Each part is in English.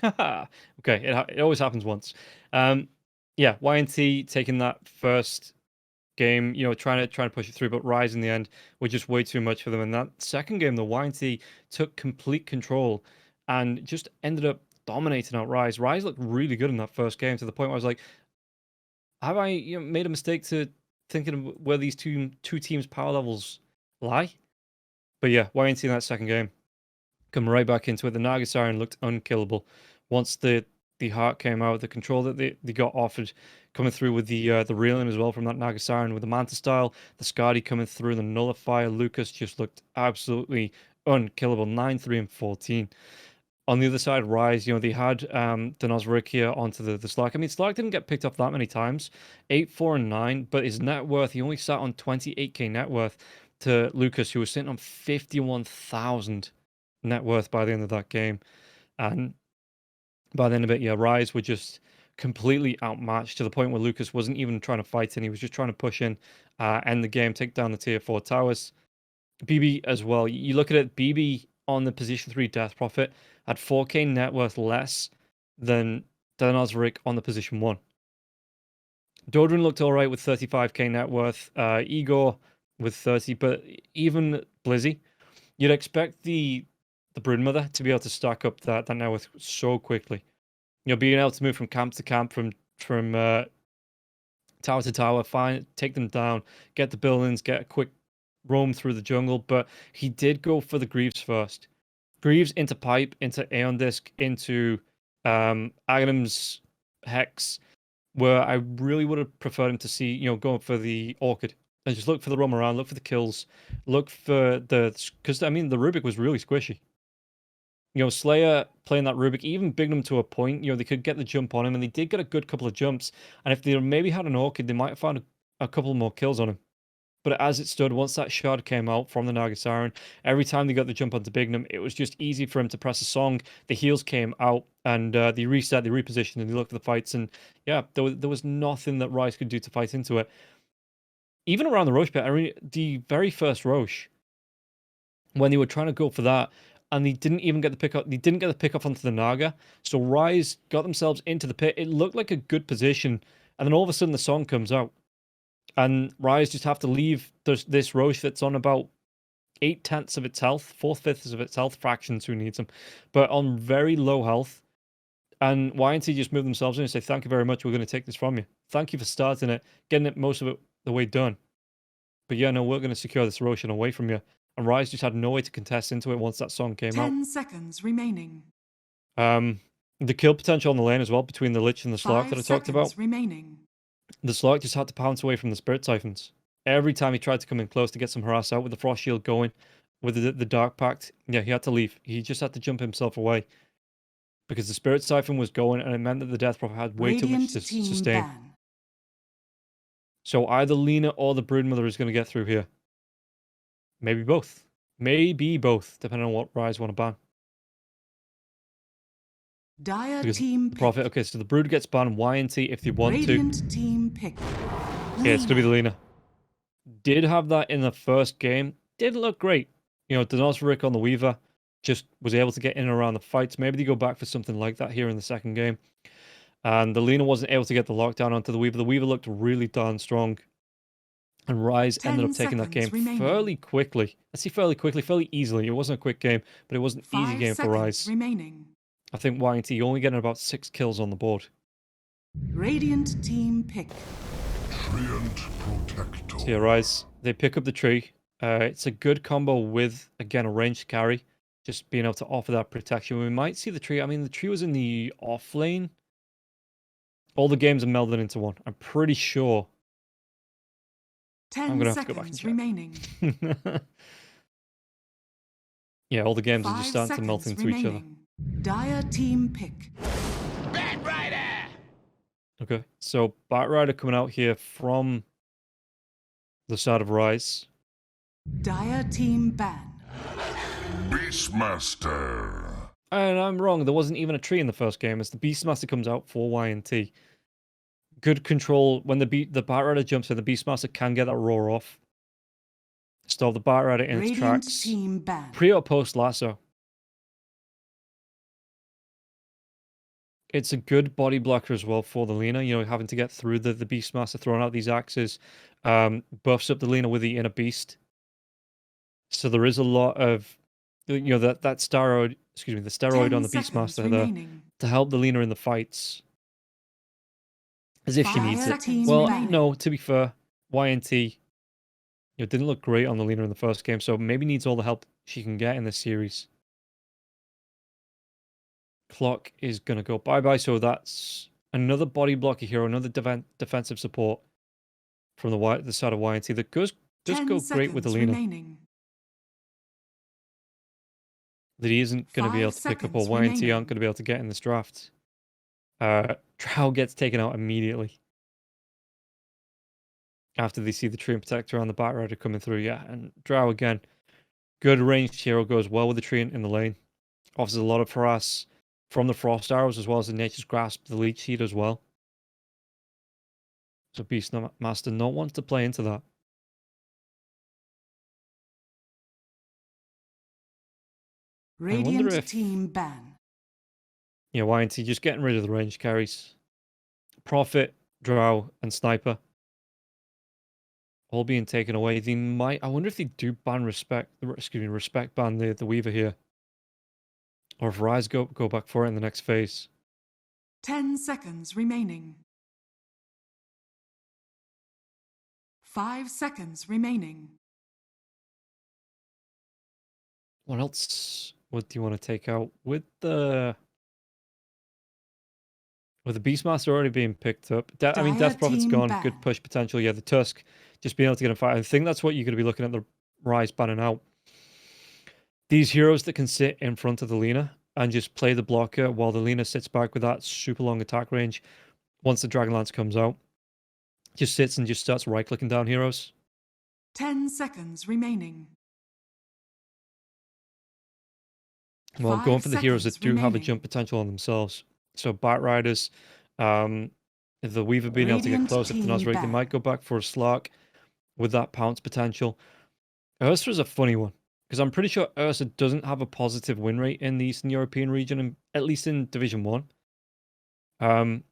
Haha. Okay, it always happens once. Um, yeah, YNT taking that first game, trying to push it through, but Rise in the end were just way too much for them. And that second game, the YNT took complete control and just ended up dominating out Rise. Rise looked really good in that first game to the point where I was like, have I made a mistake to thinking of where these two teams' power levels lie? But yeah, YNT in that second game come right back into it. The Naga Siren looked unkillable once the heart came out. The control that they got offered coming through with the reeling as well from that Naga Siren with the Manta style, the Skadi coming through, the Nullifier. Lucas just looked absolutely unkillable. 9-3 and 14. On the other side, Rise, they had the Nosric here onto the Slark. I mean, Slark didn't get picked up that many times. 8, 4, and 9, but his net worth, he only sat on 28k net worth to Lucas, who was sitting on 51,000 net worth by the end of that game. And by the end of it, yeah, Rise were just completely outmatched to the point where Lucas wasn't even trying to fight in. He was just trying to push in, end the game, take down the tier 4 towers. BB as well. You look at it, BB on the position 3 Death Prophet had 4k net worth less than Osric on the position 1. Dodrin looked alright with 35k net worth. Igor with 30, but even Blizzy, you'd expect the Broodmother to be able to stack up that net worth so quickly. Being able to move from camp to camp, from tower to tower, take them down, get the buildings, get a quick roam through the jungle. But he did go for the Greaves first. Greaves into Pipe, into Aeon Disc, into Aghanim's Hex, where I really would have preferred him to see, going for the Orchid. And just look for the roam around, look for the kills, look for because I mean the Rubik was really squishy. Slayer playing that Rubik, even Bignum to a point, they could get the jump on him, and they did get a good couple of jumps. And if they maybe had an Orchid, they might have found a couple more kills on him. But as it stood, once that shard came out from the Naga Siren, every time they got the jump onto Bignum, it was just easy for him to press a song. The heals came out, and they reset, they repositioned, and they looked for the fights. And yeah, there was nothing that Rice could do to fight into it. Even around the Roche pit, I mean, the very first Roche, when they were trying to go for that, and they didn't even get the pick up. They didn't get the pick up onto the Naga. So Rise got themselves into the pit. It looked like a good position, and then all of a sudden the song comes out, and Rise just have to leave this Roche that's on about 8/10 of its health, 4/5 of its health. Fractions who needs them, but on very low health. And YNT just move themselves in and say, "Thank you very much. We're going to take this from you. Thank you for starting it, getting it most of it the way done. But yeah, no, we're going to secure this Roshan away from you." And Rise just had no way to contest into it once that song came out. 10 seconds remaining. The kill potential on the lane as well between the Lich and the Slark that I talked about. Remaining. The Slark just had to pounce away from the Spirit Siphons. Every time he tried to come in close to get some harass out with the Frost Shield going, with the Dark Pact, yeah, he had to leave. He just had to jump himself away. Because the Spirit Siphon was going, and it meant that the Death Prophet had way too much to sustain. Ban. So either Lina or the Broodmother is going to get through here. Maybe both. Maybe both, depending on what Rise want to ban. Dire because team the Prophet, okay, so the Brood gets banned, YNT if they want Radiant to. Team pick. Yeah, it's going to be the Lina. Did have that in the first game. Didn't look great. Denosric on the Weaver just was able to get in and around the fights. Maybe they go back for something like that here in the second game. And the Lina wasn't able to get the lockdown onto the Weaver. The Weaver looked really darn strong. And Rise ended up taking that game fairly quickly. I see fairly quickly, fairly easily. It wasn't a quick game, but it was an easy game for Rise. I think YNT only getting about 6 kills on the board. Radiant team pick. Treant Protector. So yeah, Rise, they pick up the tree. It's a good combo with, again, a ranged carry. Just being able to offer that protection. We might see the tree. I mean, the tree was in the off lane. All the games are melded into one. I'm pretty sure. 10 I'm gonna have to go back and check. Remaining. Yeah, all the games are just starting to melt into each other. Dire team pick. Batrider! Okay, so Batrider coming out here from the side of Rise. Dire team ban. Beastmaster. And I'm wrong, there wasn't even a tree in the first game as the Beastmaster comes out for YNT. Good control. When the Batrider jumps in, the Beastmaster can get that roar off. Stop the Batrider in its tracks. Team ban. Pre or post lasso? It's a good body blocker as well for the Lina, you know, having to get through the Beastmaster, throwing out these axes, buffs up the Lina with the inner beast. So there is a lot of, you know, that steroid, excuse me, the steroid on the Beastmaster there to help the Lina in the fights. As if she needs it. Well, no, to be fair, YNT, you know, didn't look great on the Lina in the first game, so maybe needs all the help she can get in this series. Clock is going to go bye-bye, so that's another body blocker hero, another defensive support from the side of YNT that does go great with the Lina. That he isn't going to be able to pick up, or YNT aren't going to be able to get in this draft. Drow gets taken out immediately after they see the Tree and Protector on the Batrider coming through. Yeah, and Drow again, good ranged hero, goes well with the Tree in the lane. Offers a lot of harass from the Frost Arrows as well as the Nature's Grasp, the Leech Seed as well. So Beastmaster not wants to play into that. Radiant team ban. Yeah, YNT just getting rid of the range carries. Prophet, Drow, and Sniper all being taken away. They might. I wonder if they do ban respect ban the Weaver here, or if RISE go back for it in the next phase. 10 seconds remaining. 5 seconds remaining. What else? What do you want to take out with the Beastmaster already being picked up? I mean, Death Prophet's gone. Good push potential. Yeah, the Tusk just being able to get a fight. I think that's what you're going to be looking at the RISE banning out. These heroes that can sit in front of the Lina and just play the blocker while the Lina sits back with that super long attack range. Once the Dragonlance comes out, just sits and just starts right-clicking down heroes. 10 seconds remaining. Well, going for the heroes that do have a jump potential on themselves. So Batriders, if the Weaver being able to get close, if the Nozrake, they might go back for a Slark with that pounce potential. Ursa's a funny one, because I'm pretty sure Ursa doesn't have a positive win rate in the Eastern European region, and at least in Division 1.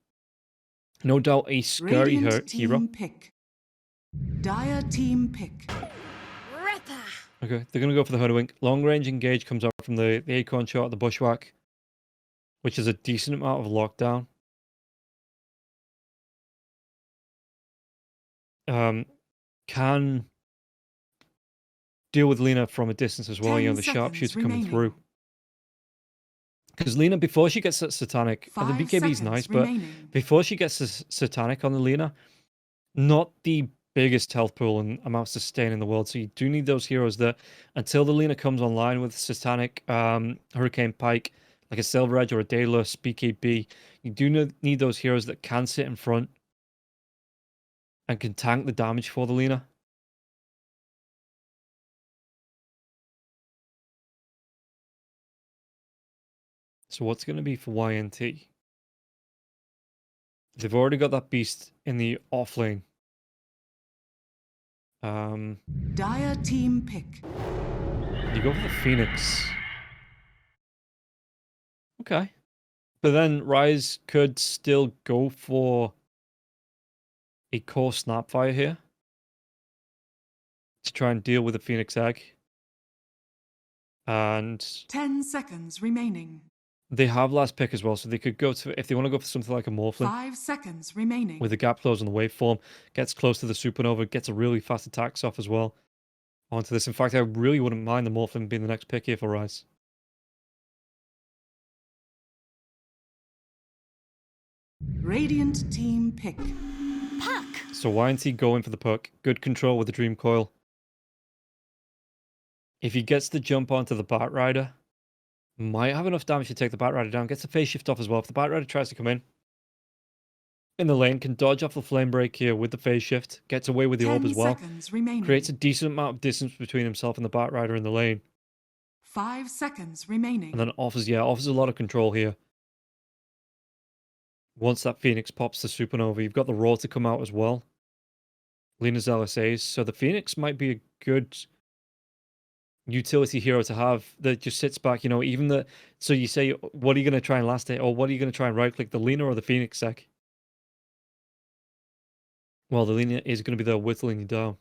No doubt a scary hero. Pick. Dire team pick. Okay, they're going to go for the Hoodwink. Long range engage comes out from the Acorn shot, the Bushwhack, which is a decent amount of lockdown. Can deal with Lina from a distance as well, you know, the sharpshooter coming through. Because Lina, before she gets Satanic, the BKB is nice, but before she gets Satanic on the Lina, not the biggest health pool and amount of sustain in the world. So you do need those heroes that, until the Lina comes online with Satanic, Hurricane Pike, like a Silver Edge or a Daedalus, BKB, you do need those heroes that can sit in front and can tank the damage for the Lina. So what's going to be for YNT? They've already got that beast in the off lane. Dire team pick. You go for the Phoenix. Okay. But then RISE could still go for a core Snapfire here to try and deal with the Phoenix Egg. And 10 seconds remaining. They have last pick as well, so they could go to, if they want to go for something like a Morphlin. 5 seconds remaining. With the gap close on the waveform, gets close to the Supernova, gets a really fast attacks off as well onto this. In fact, I really wouldn't mind the Morphlin being the next pick here for RISE. Radiant team pick. Puck. So YNT going for the puck. Good control with the Dream Coil. If he gets the jump onto the Batrider, might have enough damage to take the Batrider down. Gets the phase shift off as well. If the Batrider tries to come in the lane, can dodge off the flame break here with the phase shift. Gets away with the orb as well. Creates a decent amount of distance between himself and the Batrider in the lane. 5 seconds remaining. And then offers a lot of control here. Once that Phoenix pops the Supernova, you've got the Roar to come out as well. Lina's LSAs. So the Phoenix might be a good utility hero to have that just sits back, you know, even the... So you say, what are you going to try and last it? Or what are you going to try and right-click, the Lina or the Phoenix sec? Well, the Lina is going to be there whittling you down.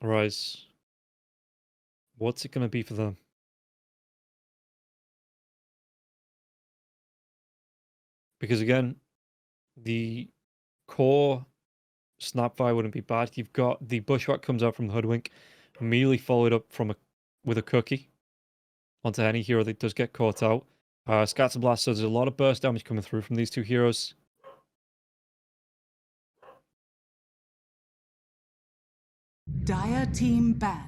Rise. What's it going to be for them? Because again, the core Snapfire wouldn't be bad. You've got the Bushwhack comes out from the Hoodwink, immediately followed up from with a cookie onto any hero that does get caught out. Scatter Blast, so there's a lot of burst damage coming through from these two heroes. Dire team ban.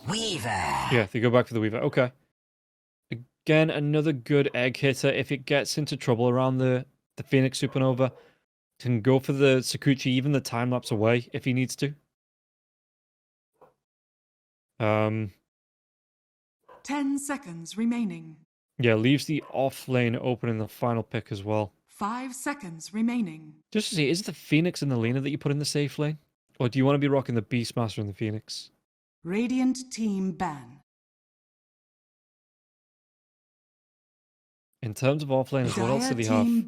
Weaver. Yeah, they go back for the Weaver. Okay. Again, another good egg hitter. If it gets into trouble around the Phoenix Supernova, can go for the Sakuchi, even the time lapse away if he needs to. 10 seconds remaining. Yeah, leaves the off lane open in the final pick as well. 5 seconds remaining. Just to see, is it the Phoenix and the Lina that you put in the safe lane? Or do you want to be rocking the Beastmaster and the Phoenix? Radiant team ban. In terms of offlaners, what else do they Dire team have?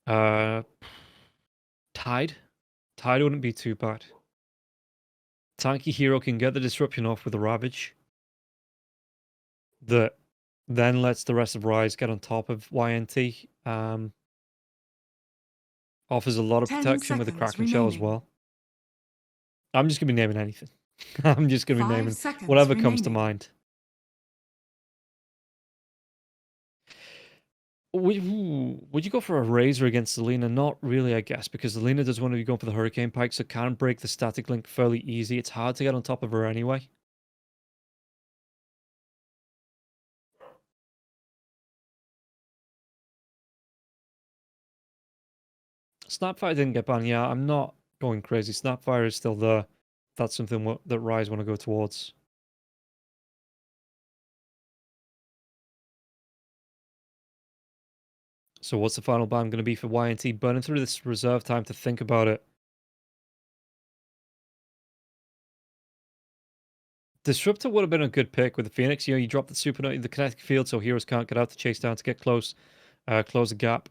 ban. Tide? Tide wouldn't be too bad. Tanky hero can get the disruption off with a Ravage. That then lets the rest of Rise get on top of YNT. Offers a lot of 10 protection with the seconds Kraken Shell as remaining. well. I'm just going to be naming anything. I'm just going to be 5 naming seconds whatever comes to remaining. mind. Would you go for a Razor against Selena? Not really, I guess, because Selena does want to be going for the Hurricane Pike, so can break the static link fairly easy. It's hard to get on top of her anyway. Snapfire didn't get banned. Yeah, I'm not going crazy. Snapfire is still there. That's something that Rise want to go towards. So what's the final ban going to be for YNT? Burning through this reserve time to think about it. Disruptor would have been a good pick with the Phoenix. You know, you drop the Supernova, the kinetic field, so heroes can't get out to chase down to get close, close the gap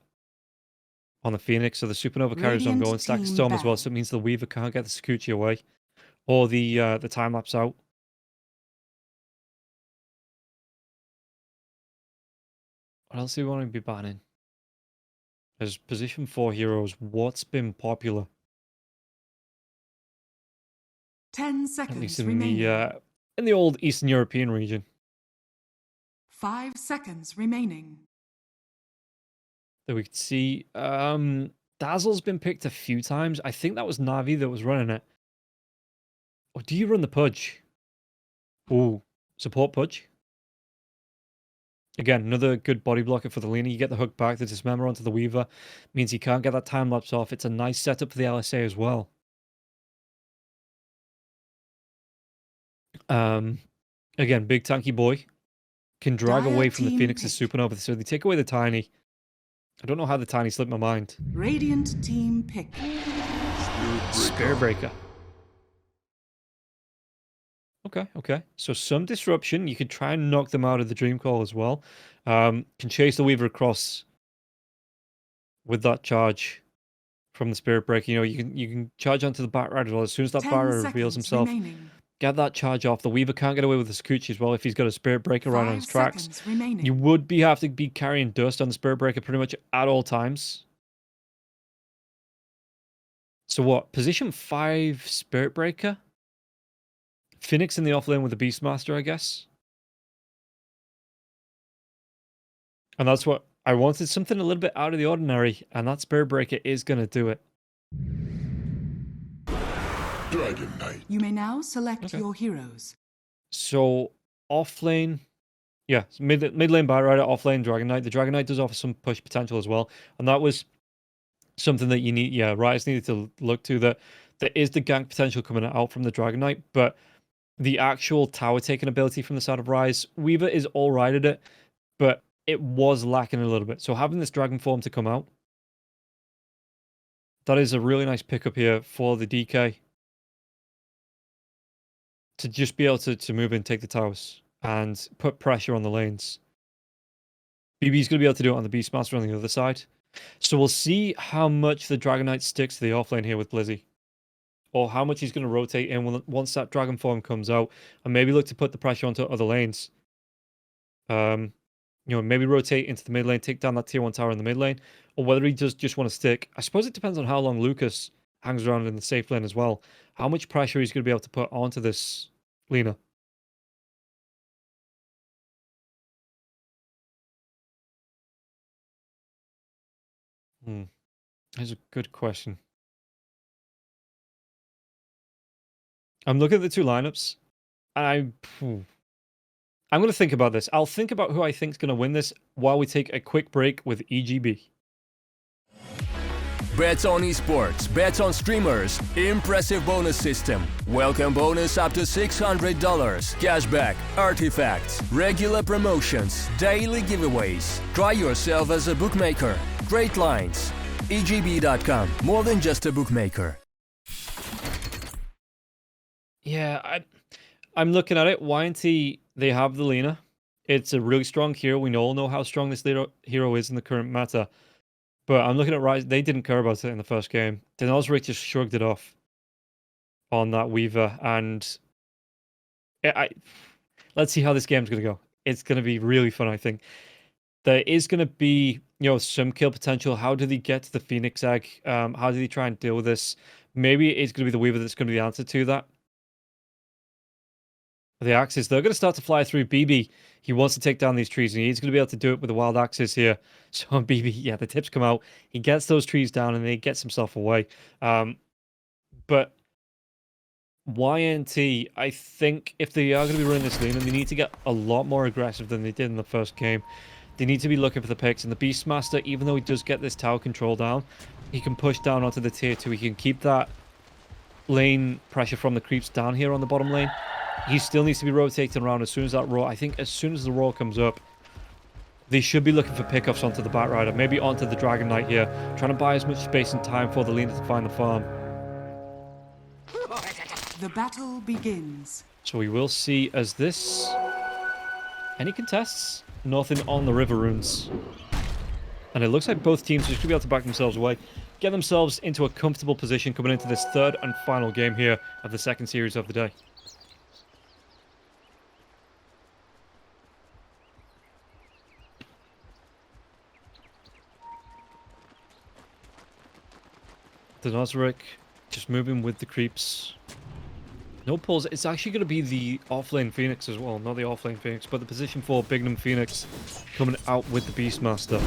on the Phoenix. So the Supernova carries on Radiant going. Stack team Storm as well, ban. so it means the Weaver can't get the Sakuchi away, or the time lapse out. What else do we want to be banning? As position 4 heroes, what's been popular? 10 At seconds least in remaining. the old Eastern European region. 5 seconds remaining. That we could see. Dazzle's been picked a few times. I think that was Navi that was running it. Or do you run the Pudge? Ooh, support Pudge. Again, another good body blocker for the Lina. You get the hook back, the Dismember onto the Weaver. Means he can't get that time lapse off. It's a nice setup for the LSA as well. Again, big tanky boy. Can drag Dire away from the team Phoenix's pick. Supernova. So they take away the Tiny. I don't know how the Tiny slipped my mind. Radiant team pick. Spirit Breaker. Okay. So some disruption. You could try and knock them out of the Dream Call as well. Can chase the Weaver across with that charge from the Spirit Breaker. You know, you can charge onto the Bat Rider as soon as that 10 Bat Rider seconds reveals himself. remaining. Get that charge off. The Weaver can't get away with the Sakuchi as well if he's got a Spirit Breaker right on 5 his tracks. seconds remaining. You would have to be carrying dust on the Spirit Breaker pretty much at all times. So what? Position 5 Spirit Breaker? Phoenix in the offlane with the Beastmaster, I guess. And that's what I wanted. Something a little bit out of the ordinary. And that Spirit Breaker is going to do it. Dragon Knight. You may now select your heroes. So offlane, yeah, mid lane Bat Rider, offlane Dragon Knight. The Dragon Knight does offer some push potential as well, and that was something that you need. Yeah, Riot needed to look to that. There is the gank potential coming out from the Dragon Knight, but the actual tower taking ability from the side of Rise, Weaver is all right at it, but it was lacking a little bit. So having this Dragon form to come out That is a really nice pickup here for the DK. To just be able to move in, take the towers, and put pressure on the lanes. BB's going to be able to do it on the Beastmaster on the other side. So we'll see how much the Dragon Knight sticks to the offlane here with Blizzy. Or how much he's going to rotate in once that Dragon form comes out. And maybe look to put the pressure onto other lanes. You know, maybe rotate into the mid lane, take down that tier 1 tower in the mid lane. Or whether he does just want to stick. I suppose it depends on how long Lucas hangs around in the safe lane as well. How much pressure he's going to be able to put onto this Lina. That's a good question. I'm looking at the two lineups, and I'm going to think about this. I'll think about who I think is going to win this while we take a quick break with EGB. Bets on esports, bets on streamers, impressive bonus system. Welcome bonus up to $600, cashback, artifacts, regular promotions, daily giveaways. Try yourself as a bookmaker. Great lines. EGB.com, more than just a bookmaker. Yeah, I'm looking at it. YNT, they have the Lina. It's a really strong hero. We all know how strong this hero is in the current meta. But I'm looking at RISE. They didn't care about it in the first game. Osric just shrugged it off on that Weaver. And let's see how this game's going to go. It's going to be really fun, I think. There is going to be, you know, some kill potential. How do they get to the Phoenix Egg? How do they try and deal with this? Maybe it's going to be the Weaver that's going to be the answer to that. The axes, they're going to start to fly through. BB, he wants to take down these trees, and he's going to be able to do it with the wild axes here. So BB, yeah, the tips come out. He gets those trees down, and then he gets himself away. But YNT, I think if they are going to be running this lane, they need to get a lot more aggressive than they did in the first game. They need to be looking for the picks. And the Beastmaster, even though he does get this tower control down, he can push down onto the tier 2. He can keep that lane pressure from the creeps down here on the bottom lane. He still needs to be rotating around as soon as that roar. I think as soon as the roar comes up, they should be looking for pickoffs onto the Batrider, maybe onto the Dragon Knight here, trying to buy as much space and time for the Lina to find the farm. The battle begins. So we will see as this... Any contests? Nothing on the river runes. And it looks like both teams are just going to be able to back themselves away, get themselves into a comfortable position coming into this third and final game here of the second series of the day. Osric just moving with the creeps. No pulls. It's actually going to be the offlane Phoenix as well. Not the offlane Phoenix, but the position 4 Bignum Phoenix coming out with the Beastmaster.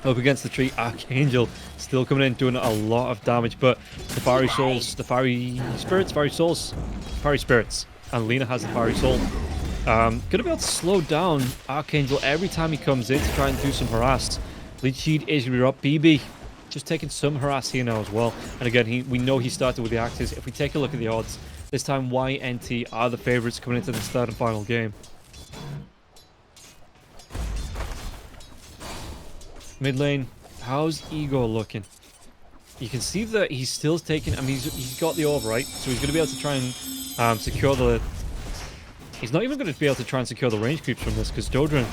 Up against the tree, Archangel still coming in, doing a lot of damage, but the Fiery Souls, the Fiery Spirits, and Lina has the Fiery Soul. Going to be able to slow down Archangel every time he comes in to try and do some harass. Lead Sheet is going to be up. BB just taking some harass here now as well. And again, we know he started with the axes. If we take a look at the odds, this time YNT are the favourites coming into this third and final game. Mid lane, how's Igor looking? You can see that he's still taking... I mean, he's got the orb, right? So he's going to be able to try and secure the... He's not even going to be able to try and secure the range creeps from this, because Dodrin,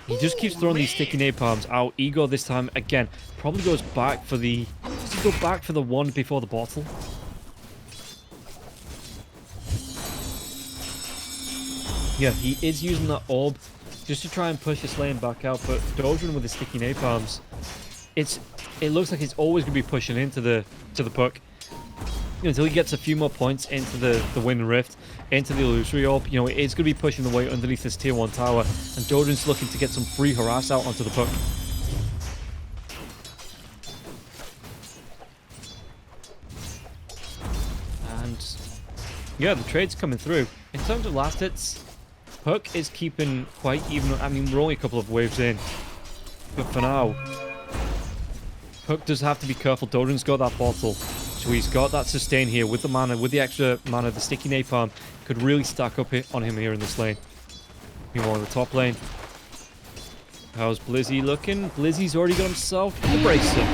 he just keeps throwing these sticky napalms out. Igor this time, again, probably goes back for the... Does he go back for the one before the bottle? Yeah, he is using that orb just to try and push his lane back out, but Dodrin with the sticky napalms, it looks like he's always going to be pushing into the puck. Until he gets a few more points into the Wind Rift, into the Illusory Orb, you know, it's going to be pushing the way underneath this tier 1 tower, and Dodrin's looking to get some free harass out onto the puck. And yeah, the trade's coming through. In terms of last hits, puck is keeping quite even. I mean, we're only a couple of waves in, but for now, puck does have to be careful. Dodrin's got that bottle. So he's got that sustain here with the mana, with the extra mana. The sticky napalm could really stack up on him here in this lane. Meanwhile, in the top lane, how's Blizzy looking? Blizzy's already got himself a bracer.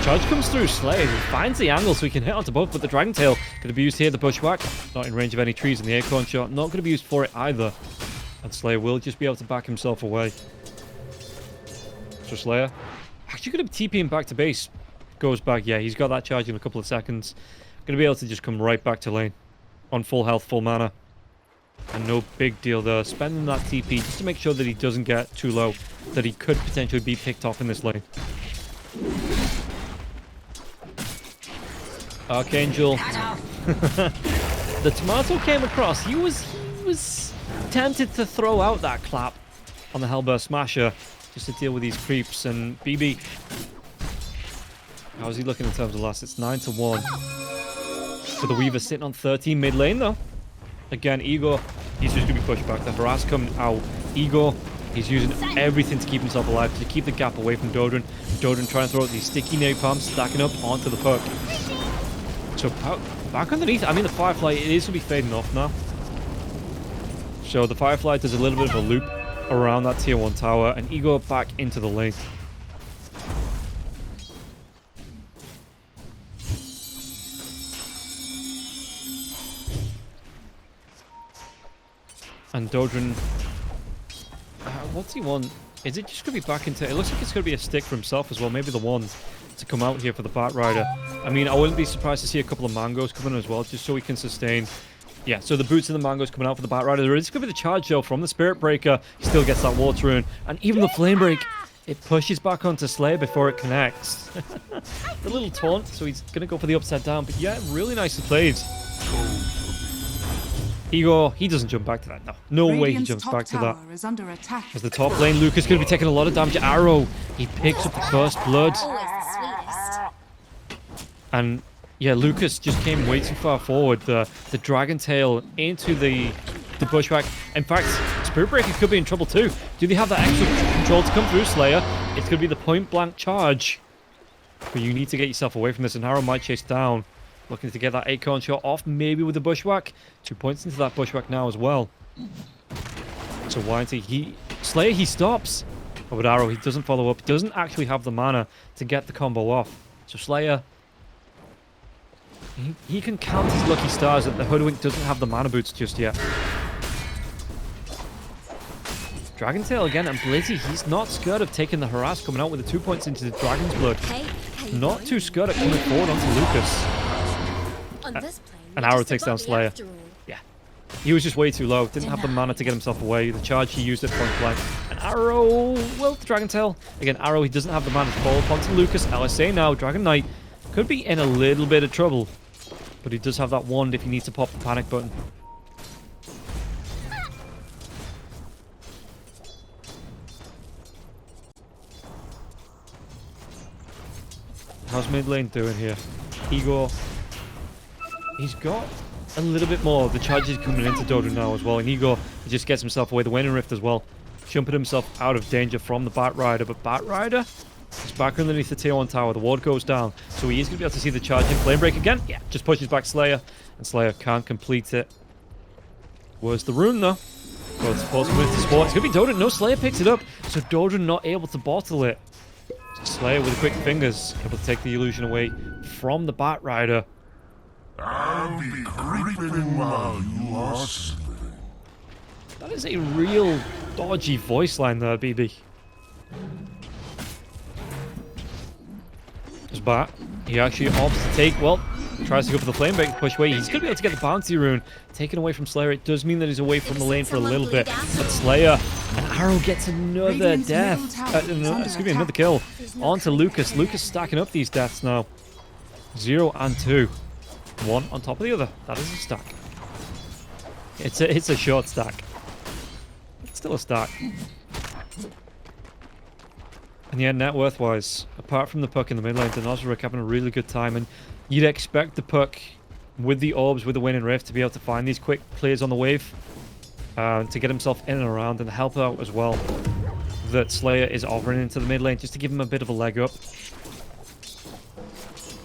Charge comes through, Slayer finds the angle so he can hit onto both, but the Dragon Tail going to be used here, the Bushwhack. Not in range of any trees, and the Acorn Shot not going to be used for it either. And Slayer will just be able to back himself away. So Slayer, actually going to be TPing back to base. Goes back, yeah, he's got that charge in a couple of seconds. Going to be able to just come right back to lane. On full health, full mana. And no big deal there. Spending that TP just to make sure that he doesn't get too low. That he could potentially be picked off in this lane. Archangel. The tomato came across. He was tempted to throw out that clap on the Hellburst Smasher just to deal with these creeps. And BB, how's he looking in terms of last? It's 9-1. For the Weaver sitting on 13 mid lane though. Again, Igor, he's just going to be pushed back. The harass coming out. Igor, he's using everything to keep himself alive, to keep the gap away from Dodrin. Dodrin trying to throw out these sticky napalms, stacking up onto the puck. So back underneath, I mean the Firefly, it is going to be fading off now. So the Firefly does a little bit of a loop around that tier 1 tower, and Igor back into the lane. And Dodrin, what's he want? Is it just going to be back into... It looks like it's going to be a stick for himself as well. Maybe the one to come out here for the Bat Rider. I mean, I wouldn't be surprised to see a couple of mangoes coming in as well, just so he can sustain. Yeah, so the boots and the mangoes coming out for the Bat Rider. There is going to be the charge, though, from the Spirit Breaker. He still gets that Water Rune. And even the Flame Break, it pushes back onto Slayer before it connects. The little taunt, so he's going to go for the upside down. But yeah, really nicely played. Igor, he doesn't jump back to that. No way he jumps back to that. As the top lane, Lucas going to be taking a lot of damage. Arrow, he picks up the first blood. And yeah, Lucas just came way too far forward. The Dragon Tail into the Bushwhack. In fact, Spirit Breaker could be in trouble too. Do they have that extra control to come through, Slayer? It's going to be the point blank charge. But you need to get yourself away from this, and Arrow might chase down. Looking to get that Acorn Shot off, maybe with the Bushwhack. 2 points into that Bushwhack now as well. So YNT, Slayer, he stops. But with Arrow, he doesn't follow up. Doesn't actually have the mana to get the combo off. So Slayer, he can count his lucky stars that the Hoodwink doesn't have the mana boots just yet. Dragon Tail again, and Blizzy, he's not scared of taking the harass, coming out with the 2 points into the Dragon's Blood. Not too scared of coming forward onto Lucas. And Arrow takes down Slayer. Yeah. He was just way too low. Didn't have the mana to get himself away. The charge he used at point blank. And Arrow, well, the Dragon Tail. Again, Arrow, he doesn't have the mana to fall upon to Lucas. LSA now, Dragon Knight could be in a little bit of trouble. But he does have that wand if he needs to pop the panic button. How's mid lane doing here? Igor, he's got a little bit more. The charge is coming into Dodrin now as well. And Igor, he just gets himself away. The Waning Rift as well. Jumping himself out of danger from the Bat Rider. But Bat Rider is back underneath the tier 1 tower. The ward goes down. So he is going to be able to see the charge in. Flame Break again. Yeah, just pushes back Slayer. And Slayer can't complete it. Where's the rune though? Well, it's supposed to move to support. It's going to be Dodrin. No, Slayer picks it up. So Dodrin not able to bottle it. Slayer with the quick fingers, able to take the illusion away from the Bat Rider. I'll be creeping while you are sleeping. That is a real dodgy voice line there, BB. There's Bat. He actually opts to take, well, tries to go for the flame break, push away. He's going to be able to get the bounty rune taken away from Slayer. It does mean that he's away from the lane for a little bit. But Slayer, and Arrow gets another death. Excuse me, another kill. On to Lucas. Lucas stacking up these deaths now. 0 and 2. One on top of the other. That is a stack. It's a short stack. It's still a stack. And yeah, net worth wise, apart from the puck in the mid lane, Denozeric having a really good time, and you'd expect the puck with the orbs, with the Waning Rift, to be able to find these quick plays on the wave, to get himself in and around and help out as well. That Slayer is offering into the mid lane just to give him a bit of a leg up.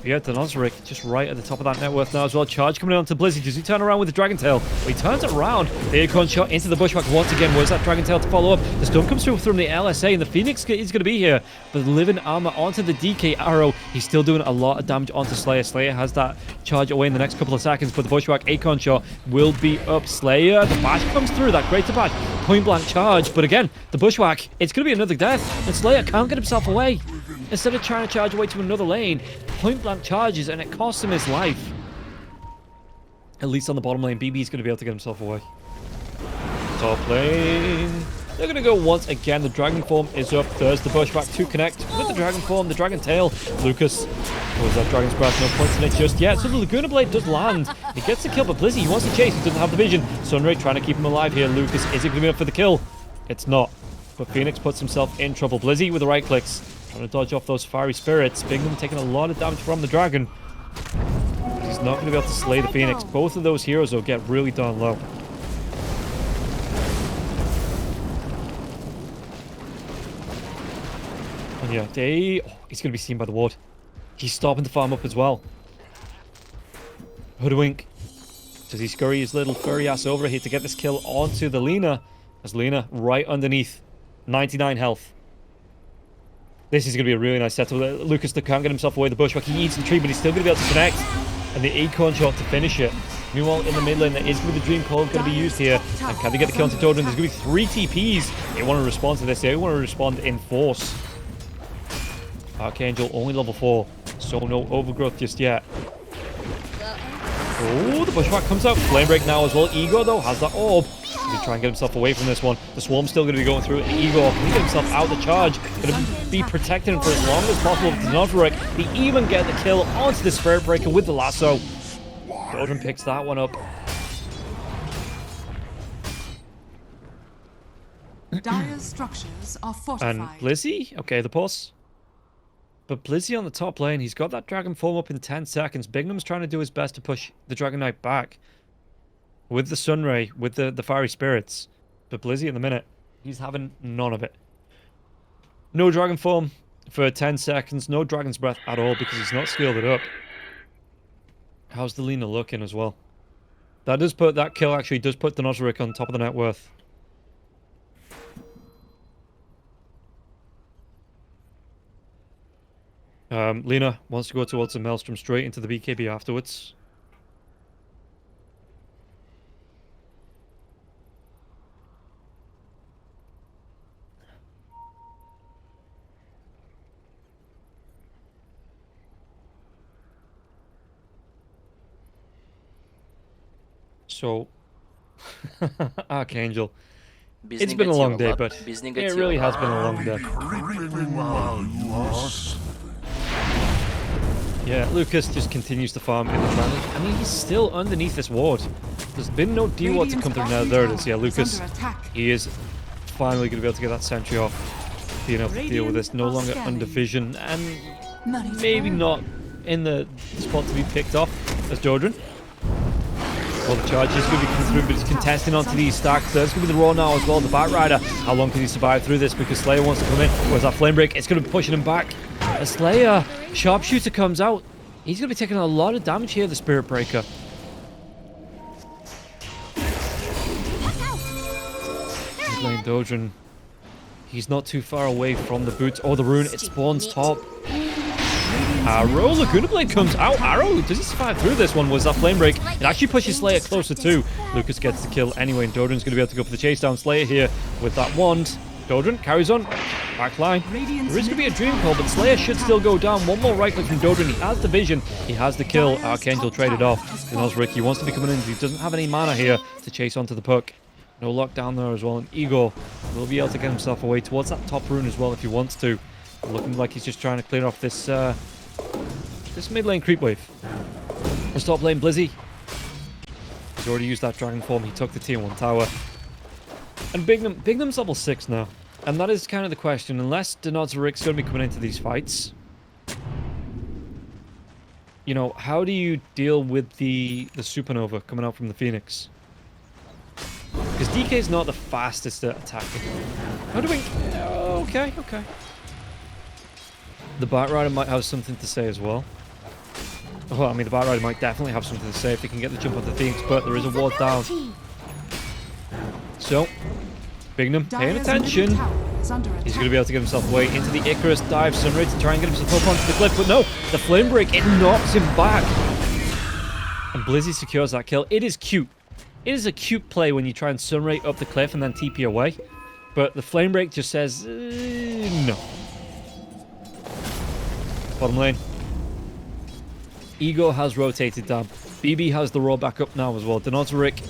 Yeah, Denozeric just right at the top of that net worth now as well. Charge coming on to Blizzy. Does he turn around with the Dragon Tail? Well, he turns around. The Acorn shot into the Bushwhack once again. Where's that Dragon Tail to follow up? The stun comes through from the LSA, and the Phoenix is going to be here. But living armor onto the DK arrow. He's still doing a lot of damage onto Slayer. Slayer has that charge away in the next couple of seconds, but the Bushwhack Acorn shot will be up. Slayer, the bash comes through. That greater bash. Point blank charge. But again, the Bushwhack, it's going to be another death. And Slayer can't get himself away. Instead of trying to charge away to another lane, point blank charges, and it costs him his life. At least on the bottom lane, BB's going to be able to get himself away. Top lane. They're going to go once again. The Dragon Form is up. There's the Bushwhack to connect with the Dragon Form, the Dragon Tail. Lucas, was that Dragon's Breath? No points in it just yet. So the Laguna Blade does land. He gets the kill, but Blizzy, he wants to chase. He doesn't have the vision. Sunray trying to keep him alive here. Lucas, is it going to be up for the kill? It's not. But Phoenix puts himself in trouble. Blizzy with the right clicks. Trying to dodge off those fiery spirits. Bingham taking a lot of damage from the dragon. But he's not going to be able to slay the Phoenix. Both of those heroes will get really darn low. And yeah, he's going to be seen by the ward. He's stopping the farm up as well. Hoodwink. Does he scurry his little furry ass over here to get this kill onto the Lina? As Lina right underneath. 99 health. This is going to be a really nice setup. Lucas can't get himself away. The Bushwhack, he eats the tree, but he's still going to be able to connect. And the Acorn shot to finish it. Meanwhile, in the mid lane, there is going to be the Dream Coil going to be used here. And can they get the kill onto Doran? There's going to be 3 TPs. They want to respond to this. They want to respond in force. Archangel, only level 4. So no overgrowth just yet. Oh, the Bushwhack comes out. Flame Break now as well. Igor, though, has that orb. He's trying to get himself away from this one. The Swarm's still going to be going through. Igor can get himself out the charge. Going to be protecting him for as long as possible. Denozeric, they even get the kill onto the Spirit Breaker with the lasso. Golden picks that one up. Dire's structures are fortified. And Blizzy? Okay, the pulse. But Blizzy on the top lane, he's got that Dragon Form up in 10 seconds. Bingham's trying to do his best to push the Dragon Knight back. With the Sunray, with the Fiery Spirits. But Blizzy in the minute, he's having none of it. No Dragon Form for 10 seconds. No Dragon's Breath at all because he's not scaled it up. How's the Lina looking as well? That kill actually does put Denozeric on top of the net worth. Lina wants to go towards the Maelstrom straight into the BKB afterwards. So, Archangel. It's been a long day, but it really has been a long day. Yeah, Lucas just continues to farm in the dragon. I mean, he's still underneath this ward. There's been no D-ward to come through now. There it is. Yeah, Lucas, he is finally going to be able to get that sentry off. Being able to deal with this. No longer under vision. And maybe not in the spot to be picked off as Jodran. Well, the charge is going to be coming through, but he's contesting onto these stacks. There's going to be the Raw now as well, the Batrider. How long can he survive through this? Because Slayer wants to come in. Where's that Flame Break? It's going to be pushing him back. A Slayer, Sharpshooter comes out. He's going to be taking a lot of damage here, the Spirit Breaker. Mid-lane Dodran. He's not too far away from the boots. Oh, the rune, it spawns top. Arrow, Laguna Blade comes out. Arrow, does he survive through this one? Was that Flame Break? It actually pushes Slayer closer too. Lucas gets the kill anyway, and Dodran's going to be able to go for the chase down. Slayer here with that wand. Dodran carries on. Back line. There is going to be a Dream Call, but Slayer should still go down. One more right click from Dodran. He has the vision. He has the kill. Archangel traded off. Denozeric, he wants to be coming in. He doesn't have any mana here to chase onto the puck. No lockdown there as well. And Igor will be able to get himself away towards that top rune as well if he wants to. Looking like he's just trying to clear off this this mid lane creep wave. Let's top lane Blizzy. He's already used that Dragon Form. He took the tier 1 tower. And Bingham's level 6 now. And that is kind of the question. Unless Denozeric's going to be coming into these fights, you know, how do you deal with the Supernova coming out from the Phoenix? Because DK is not the fastest at attacking. How do we... Okay. The Batrider might have something to say as well. Well, I mean, the Batrider might definitely have something to say if they can get the jump on the Phoenix, but there is a ward down. So, Bignum paying attention. He's going to be able to get himself away into the Icarus dive Sunray to try and get himself up onto the cliff, but no, the Flame Break, it knocks him back. And Blizzy secures that kill. It is cute. It is a cute play when you try and Sunray up the cliff and then TP away. But the Flame Break just says, no. Bottom lane. Ego has rotated down. BB has the roar back up now as well. Denotaric.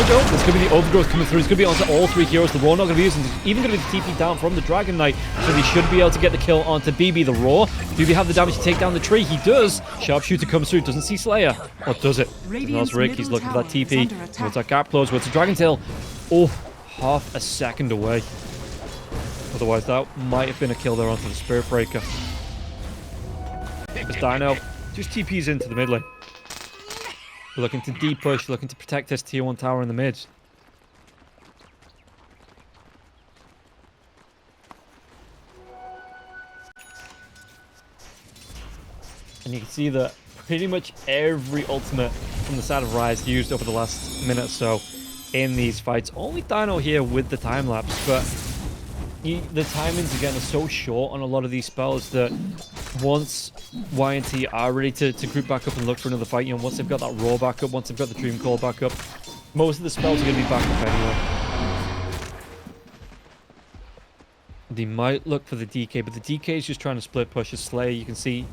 There's going to be the overgrowth coming through. It's going to be onto all three heroes. The roar not going to be used. And there's even going to be the TP down from the Dragon Knight. So he should be able to get the kill onto BB. The roar. Do we have the damage to take down the tree? He does. Sharpshooter comes through. Doesn't see Slayer. Or does it? Denotaric. He's looking for that TP. What's that gap close? What's the Dragon Tail? Oh, half a second away. Otherwise, that might have been a kill there onto the Spirit Breaker. As Dino just TPs into the mid lane. Looking to deep push, looking to protect this tier 1 tower in the mid. And you can see that pretty much every ultimate from the side of Rise used over the last minute or so in these fights. Only Dino here with the time lapse, but the timings again are so short on a lot of these spells that once YNT are ready to group back up and look for another fight, you know, once they've got that roar back up, once they've got the Dream Call back up, most of the spells are going to be back up anyway. They might look for the DK, but the DK is just trying to split push his Slayer. You can see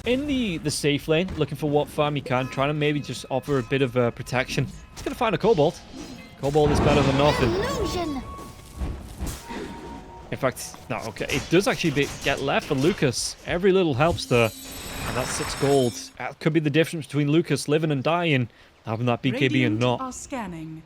in the safe lane, looking for what farm he can, trying to maybe just offer a bit of protection. He's going to find a Cobalt. Cobalt is better than nothing. Illusion. In fact, no, okay, it does actually get left for Lucas. Every little helps there. And that's 6 gold. That could be the difference between Lucas living and dying, having that BKB and not. Are scanning.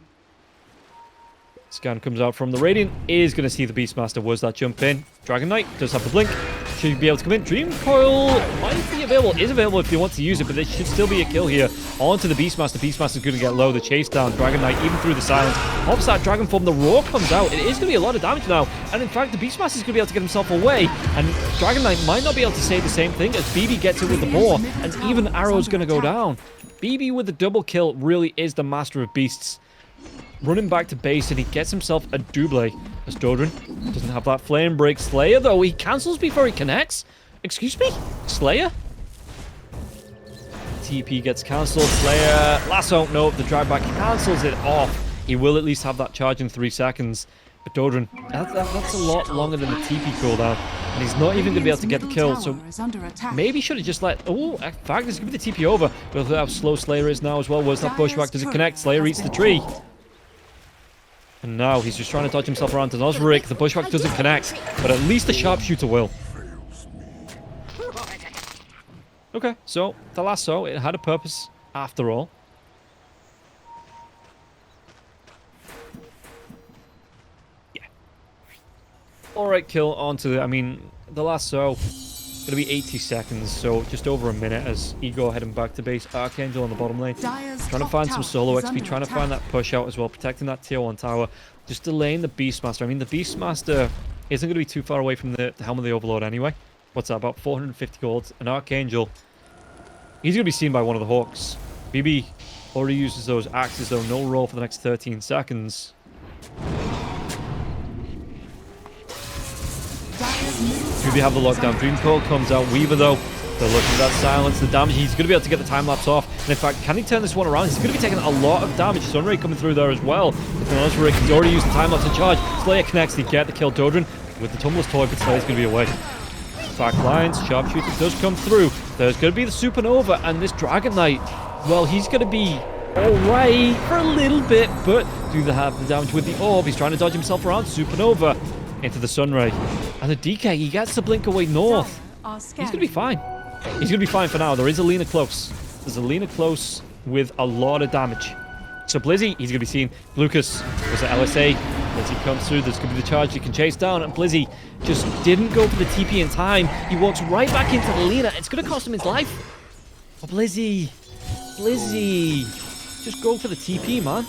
Scan comes out from the Radiant. Is going to see the Beastmaster. Was that jump in? Dragon Knight does have the blink. Should be able to come in. Dream Coil might be available. Is available if you want to use it, but there should still be a kill here. Onto the Beastmaster. Beastmaster's going to get low. The chase down. Dragon Knight even through the silence. Pops that Dragon Form. The roar comes out. It is going to be a lot of damage now. And in fact, the Beastmaster's going to be able to get himself away. And Dragon Knight might not be able to say the same thing as BB gets it with the boar. And even Arrow's going to go down. BB with the double kill really is the master of beasts. Running back to base, and he gets himself a double. As Dodrin doesn't have that Flame Break. Slayer, though, he cancels before he connects. Excuse me? Slayer? TP gets cancelled. Slayer, lasso, no, the drive back cancels it off. He will at least have that charge in 3 seconds. But Dodrin, that's a lot longer than the TP cooldown. And he's not even going to be able to get the kill. So maybe should have just let... Oh, in fact, let's give the TP over. With how slow Slayer is now as well. Where's that pushback? Does it connect? Slayer eats the tree. And now he's just trying to dodge himself around to Nosric. The pushback doesn't connect, but at least the sharpshooter will. Okay, so the lasso, it had a purpose after all. Yeah. Alright, kill onto the... I mean, the lasso... Gonna be 80 seconds, so just over a minute as Ego heading back to base. Archangel on the bottom lane. Trying to find some solo XP, trying to find that push out as well, protecting that tier 1 tower. Just delaying the Beastmaster. I mean, the Beastmaster isn't going to be too far away from the Helm of the Overlord anyway. What's that, about 450 gold? An Archangel, he's going to be seen by one of the Hawks. BB already uses those axes, though. No roll for the next 13 seconds. Do they have the lockdown? Dream Call comes out. Weaver, though, they're looking at that silence, the damage. He's going to be able to get the time lapse off. And in fact, can he turn this one around? He's going to be taking a lot of damage. Sunray coming through there as well. But he's already used the time lapse to charge. Slayer connects. They get the kill. Dodrin with the Tumbler's Toy, but Slayer's going to be away. Back lines. Sharpshooter does come through. There's going to be the Supernova, and this Dragon Knight, well, he's going to be alright for a little bit, but do they have the damage with the orb? He's trying to dodge himself around. Supernova into the Sunray. And the DK, he gets the blink away north. He's going to be fine. He's going to be fine for now. There is a Lina close. There's a Lina close with a lot of damage. So Blizzy, he's going to be seen. Lucas was at LSA. Blizzy comes through. There's going to be the charge he can chase down. And Blizzy just didn't go for the TP in time. He walks right back into the Lina. It's going to cost him his life. Oh, Blizzy. Blizzy. Just go for the TP, man.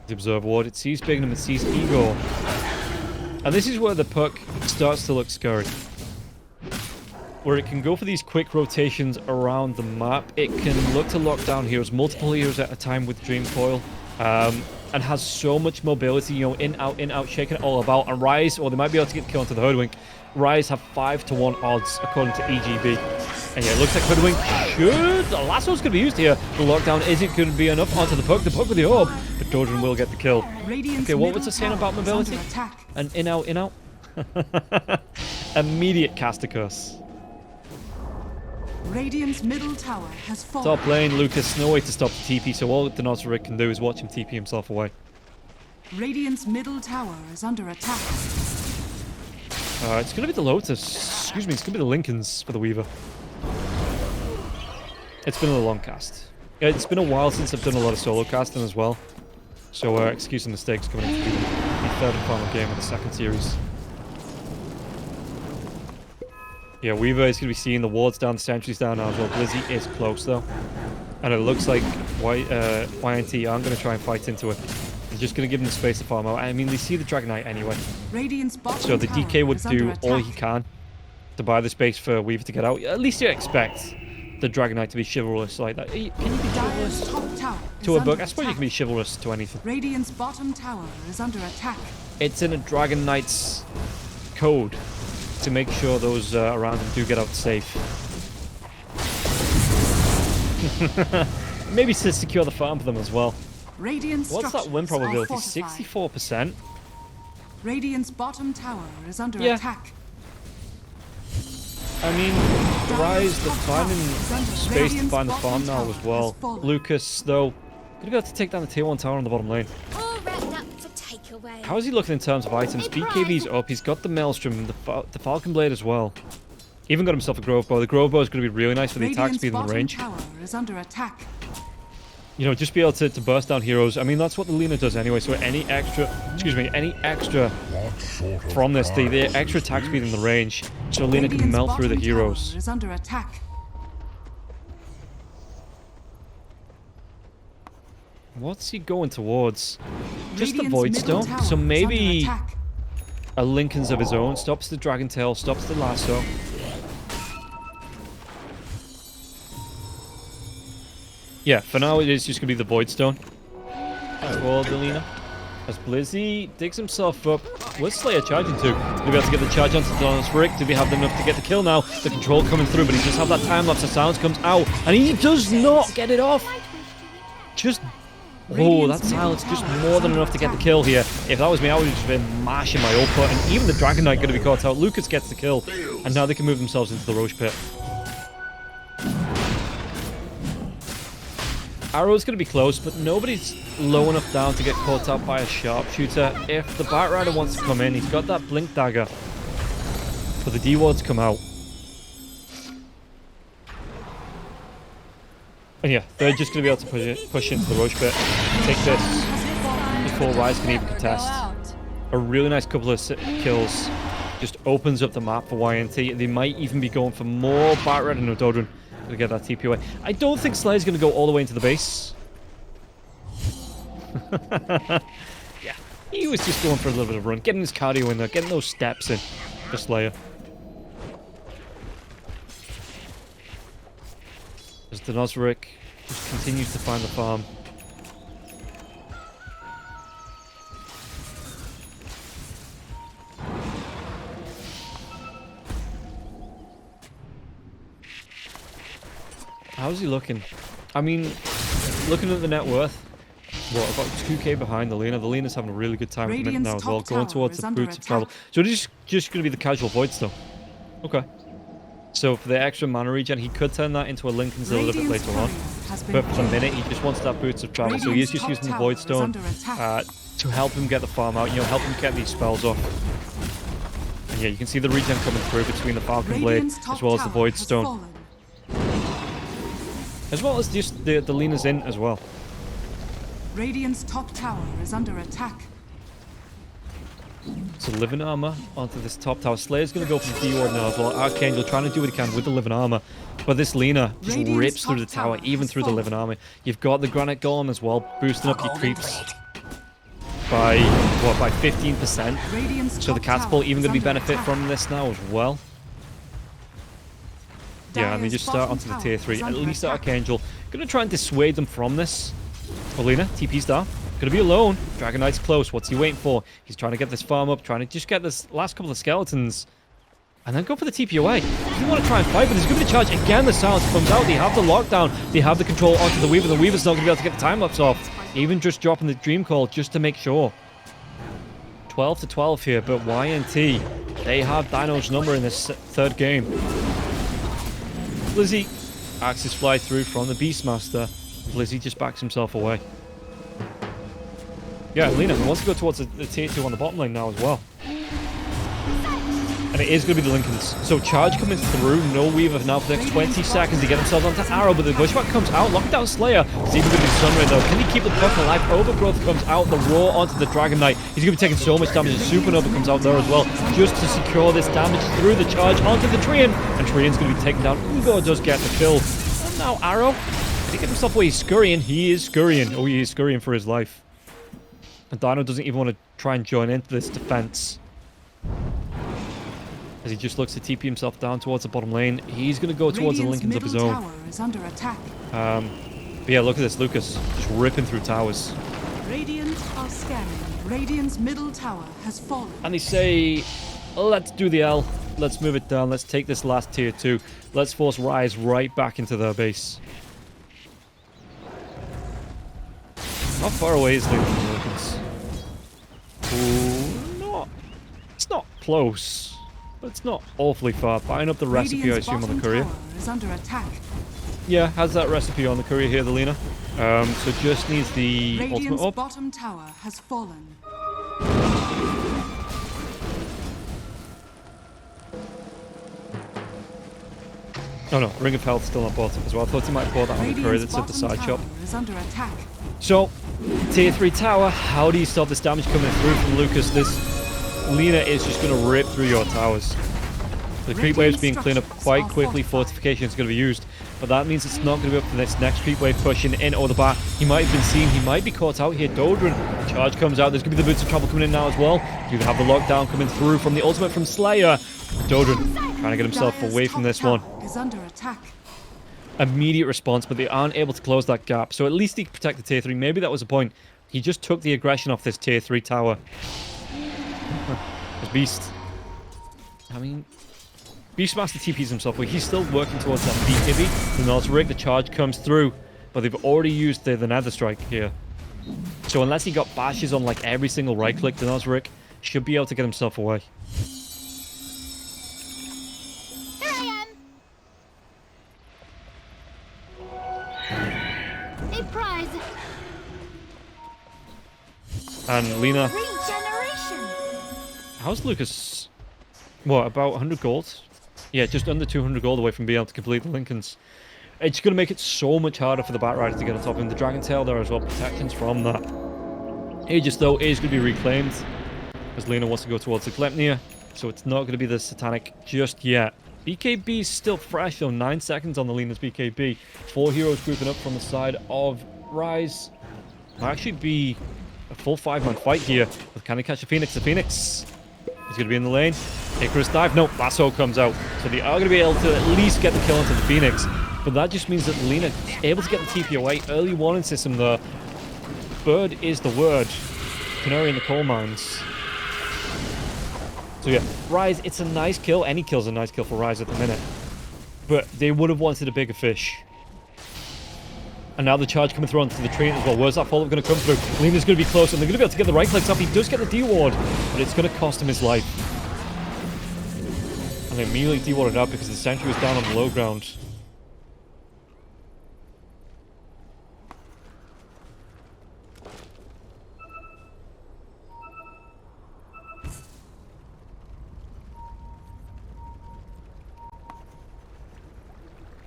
The Observer Ward, it sees Bignum, it sees Ego. And this is where the puck starts to look scary. Where it can go for these quick rotations around the map. It can look to lock down heroes, multiple heroes at a time with Dream Coil. And has so much mobility, you know, in, out, shaking it all about. And RISE, or they might be able to get the kill onto the Hoodwink. RISE have 5-to-1 odds, according to EGB. And yeah, it looks like Hoodwink should... The lasso's going to be used here. The lockdown isn't going to be enough onto the puck with the orb. But Dodrin will get the kill. Okay, what was it saying about mobility? And in, out, in, out. Immediate caster curse. Radiant's middle tower has fallen. Top lane, Lucas, no way to stop the TP, so all the Nozaric can do is watch him TP himself away. Radiant's middle tower is under attack. It's going to be the Lotus. Excuse me, it's going to be the Lincolns for the Weaver. It's been a long cast. It's been a while since I've done a lot of solo casting as well. So, excuse the mistakes coming into the third and final game of the second series. Yeah, Weaver is going to be seeing the wards down, the sentries down now as well. Blizzy is close though. And it looks like YNT aren't going to try and fight into it. They're just going to give him the space to farm out. I mean, they see the Dragon Knight anyway. So the DK would do all he can to buy the space for Weaver to get out. At least you expect the Dragon Knight to be chivalrous like that. Can you be chivalrous to a book? I suppose you can be chivalrous to anything. Radiant's bottom tower is under attack. It's in a Dragon Knight's code to make sure those around him do get out safe. Maybe to secure the farm for them as well. What's that win probability? 64%? Radiant's bottom tower is under attack. I mean, RISE, they're finding space to find the farm now as well. Lucas, though, gonna be able to take down the tier 1 tower on the bottom lane. How is he looking in terms of items? BKB's up, he's got the Maelstrom, the Falcon Blade as well. Even got himself a Grove Bow. The Grove Bow is going to be really nice for the attack speed and the range. You know, just be able to burst down heroes. I mean, that's what the Lina does anyway, so any extra from this, the extra attack speed and the range, so Lina can melt through the heroes. What's he going towards? Just the Void Stone. So maybe a Lincoln's of his own. Stops the Dragon Tail, stops the lasso. Yeah, for now it is just going to be the Void Stone. For the Lina. As Blizzy digs himself up. Where's Slayer charging to? To be able to get the charge onto Donald's Rick. Do we have enough to get the kill now? The control coming through, but he just have that time lapse. The silence comes out, and he does not get it off. Just... Oh, that silence just more than enough to get the kill here. If that was me, I would have just been mashing my ult put, and even the Dragon Knight going to be caught out. Lucas gets the kill, and now they can move themselves into the Roche Pit. Arrow's going to be close, but nobody's low enough down to get caught out by a sharpshooter. If the Bat Rider wants to come in, he's got that Blink Dagger for the D-Wards come out. And yeah, they're just going to be able to push into the Roche Pit, take this before RISE can even contest. A really nice couple of kills just opens up the map for YNT. They might even be going for more Bat Rider and Dodrin to get that TP away. I don't think Slayer's going to go all the way into the base. Yeah, he was just going for a little bit of a run, getting his cardio in there, getting those steps in for Slayer. As the Nozaric just continues to find the farm. How's he looking? I mean, looking at the net worth, what, about 2k behind the Lina. The Lina's having a really good time with the minute now as well, going towards the Boots of Travel. So it is just going to be the casual Void Stone. Okay. So for the extra mana regen, he could turn that into a Lincoln's a little bit later on. But for the minute, he just wants that Boots of Travel. So he is just using the Void Stone to help him get the farm out, you know, help him get these spells off. And yeah, you can see the regen coming through between the Falcon Blade as well as the Void Stone. As well as just the Lina's in as well. Radiant's top tower is under attack. So living armor onto this top tower. Slayer's going to go for the D-Ward now as well. Archangel trying to do what he can with the living armor. But this Lina just rips through the tower, even through the living armor. You've got the Granite Golem as well, boosting up your creeps. by, what, by 15%. Radiant's So the top catapult tower even is going to be under benefit attack. from this now as well. Yeah, and they Dire's just start bottom onto the tower tier is 3. At under least attack. Archangel. Going to try and dissuade them from this. Olina, TP's down. Going to be alone. Dragon Knight's close. What's he waiting for? He's trying to get this farm up, trying to just get this last couple of skeletons. And then go for the TP away. He doesn't want to try and fight, but there's going to be the charge. Again, the silence comes out. They have the lockdown. They have the control onto the Weaver. The Weaver's not going to be able to get the time-lapse off. Even just dropping the Dream Call just to make sure. 12 to 12 here, but YNT, they have Dino's number in this third game. Blizzy, axes fly through from the Beastmaster. Blizzy just backs himself away. Yeah, Lena wants to go towards the tier 2 on the bottom lane now as well. And it is going to be the Lincolns. So charge coming through, no Weaver now for the next 20 seconds to get themselves onto Arrow, but the Bushwhack comes out, lockdown Slayer. He's even going to be Sunray though. Can he keep the puck alive? Overgrowth comes out, the Roar onto the Dragon Knight. He's going to be taking so much damage. The Supernova comes out there as well, just to secure this damage through the charge onto the Treant. And Treant's going to be taken down. Igor does get the kill. And now Arrow, did he get himself away? He's scurrying. He is scurrying. Oh, he is scurrying for his life. And Dino doesn't even want to try and join into this defense. As he just looks to TP himself down towards the bottom lane. He's going to go towards the Lincolns of his own. Tower is under attack. But yeah, look at this. Lucas just ripping through towers. Radiant are scanning. Radiant's middle tower has fallen. And they say, let's do the L. Let's move it down. Let's take this last tier 2. Let's force Rise right back into their base. How far away is Lincoln from Lucas? Ooh, it's not close. But it's not awfully far. Buying up the recipe, Radiant's I assume, on the bottom courier. tower is under attack. Yeah, has that recipe on the courier here, the Lena. So just needs the ultimate Radiant's up. bottom tower has fallen. Oh no, Ring of Health still on bottom as well. I thought he might have bought that on the courier. That's at the side shop. Is under attack. So, tier 3 tower. How do you stop this damage coming through from Lucas? This Lena is just going to rip through your towers. The creep wave's being cleaned up quite quickly. Fortification is going to be used. But that means it's not going to be up for this next creep wave pushing in over the back. He might have been seen. He might be caught out here. Dodrin. Charge comes out. There's going to be the boots of travel coming in now as well. You have the lockdown coming through from the ultimate from Slayer. Dodrin trying to get himself Dire's away from top this one. tower is under attack. Immediate response, but they aren't able to close that gap. So at least he can protect the tier 3. Maybe that was the point. He just took the aggression off this tier 3 tower. It's Beast. I mean, Beastmaster TPs himself, but he's still working towards that BKB. The Nozric, the charge comes through, but they've already used the Nether Strike here. So unless he got bashes on like every single right click, the Nozric should be able to get himself away. Here I am. A prize. And Lena, Regeneration. how's Lucas? What, about 100 gold? Yeah, just under 200 gold away from being able to complete the Lincolns. It's going to make it so much harder for the Batrider to get on top of him. The Dragon Tail there as well, protections from that. Aegis, though, is going to be reclaimed, as Lena wants to go towards the Glepnir, so it's not going to be the Satanic just yet. BKB is still fresh, though. 9 seconds on the Lena's BKB. 4 heroes grouping up from the side of Rise. Might actually be a full 5-man fight here. But can he catch the Phoenix? The Phoenix is going to be in the lane. Icarus dive. No, Lasso comes out. So they are going to be able to at least get the kill onto the Phoenix. But that just means that Lena is able to get the TP away. Early warning system there. Bird is the word. Canary in the coal mines. So yeah, Rise, it's a nice kill. Any kill's a nice kill for Rise at the minute. But they would have wanted a bigger fish. And now the charge coming through onto the train as well. Where's that follow-up going to come through? Lena's going to be close, and they're going to be able to get the right clicks up. He does get the D-ward, but it's going to cost him his life. And they immediately D-warded out because the sentry was down on the low ground.